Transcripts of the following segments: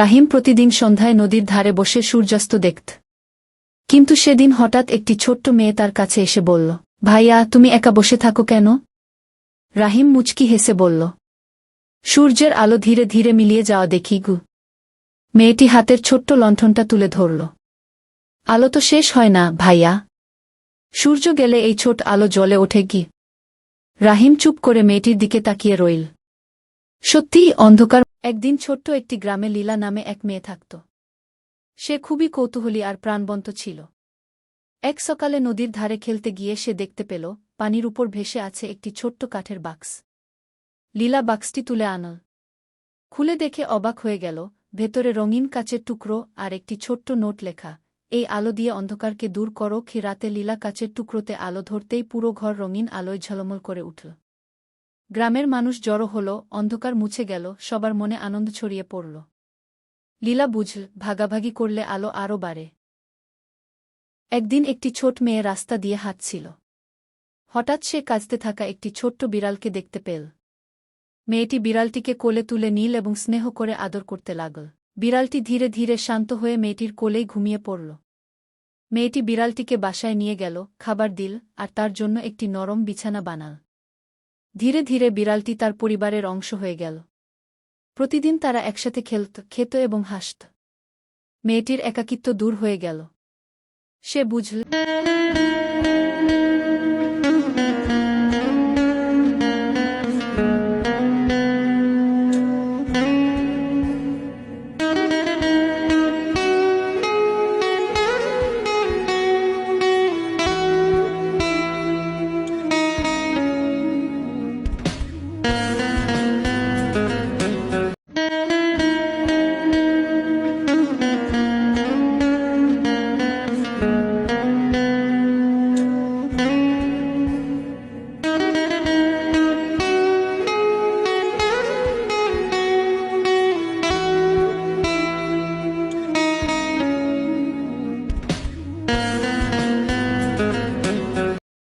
রাহিম প্রতিদিন সন্ধ্যায় নদীর ধারে বসে সূর্যাস্ত দেখত। কিন্তু সেদিন হঠাৎ একটি ছোট্ট মেয়ে তার কাছে এসে বলল, ভাইয়া, তুমি একা বসে থাকো কেন? রাহিম মুচকি হেসে বলল, সূর্যের আলো ধীরে ধীরে মিলিয়ে যাওয়া দেখি গু। মেয়েটি হাতের ছোট্ট লণ্ঠনটা তুলে ধরল। আলো তো শেষ হয় না, ভাইয়া। সূর্য গেলে এই ছোট আলো জ্বলে ওঠে কি? রাহিম চুপ করে মেয়েটির দিকে তাকিয়ে রইল। সত্যিই অন্ধকার। একদিন ছোট্ট একটি গ্রামে লীলা নামে এক মেয়ে থাকত। সে খুবই কৌতূহলী আর প্রাণবন্ত ছিল। এক সকালে নদীর ধারে খেলতে গিয়ে সে দেখতে পেল পানির উপর ভেসে আছে একটি ছোট্ট কাঠের বাক্স। লীলা বাক্সটি তুলে আনল। খুলে দেখে অবাক হয়ে গেল, ভেতরে রঙিন কাচের টুকরো আর একটি ছোট্ট নোট লেখা, এই আলো দিয়ে অন্ধকারকে দূর করো। রাতে লীলা কাচের টুকরোতে আলো ধরতেই পুরো ঘর রঙিন আলোয় ঝলমল করে উঠল। গ্রামের মানুষ জড়ো হল, অন্ধকার মুছে গেল, সবার মনে আনন্দ ছড়িয়ে পড়ল। লীলা বুঝল, ভাগাভাগি করলে আলো আরও বাড়ে। একদিন একটি ছোট মেয়ে রাস্তা দিয়ে হাঁটছিল। হঠাৎ সে কাঁদতে থাকা একটি ছোট্ট বিড়ালকে দেখতে পেল। মেয়েটি বিড়ালটিকে কোলে তুলে নিল এবং স্নেহ করে আদর করতে লাগল। বিড়ালটি ধীরে ধীরে শান্ত হয়ে মেয়েটির কোলেই ঘুমিয়ে পড়ল। মেয়েটি বিড়ালটিকে বাসায় নিয়ে গেল, খাবার দিল আর তার জন্য একটি নরম বিছানা বানাল। ধীরে ধীরে বিড়ালটি তার পরিবারের অংশ হয়ে গেল। প্রতিদিন তারা একসাথে খেত এবং হাসত। মেয়েটির একাকিত্ব দূর হয়ে গেল। সে বুঝল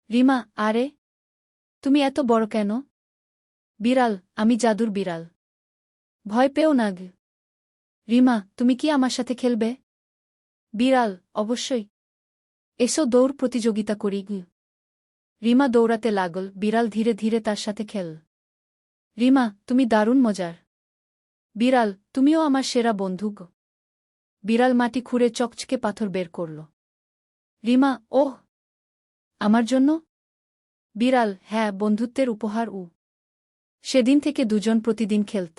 রিমা, আরে তুমি এত বড় কেন? বিড়াল, আমি জাদুর বিড়াল। ভয় পেও না গে। রিমা, তুমি কি আমার সাথে খেলবে? বিড়াল, অবশ্যই। এসো দৌড় প্রতিযোগিতা করি গে। রিমা দৌড়াতে লাগল, বিড়াল ধীরে ধীরে তার সাথে খেল। রিমা, তুমি দারুণ মজার। বিড়াল, তুমিও আমার সেরা বন্ধু গো। বিড়াল মাটি খুঁড়ে চকচকে পাথর বের করল। রিমা, ওহ, আমার জন্য? বিড়াল, হ্যাঁ, বন্ধুত্বের উপহার। সেদিন থেকে দুজন প্রতিদিন খেলত।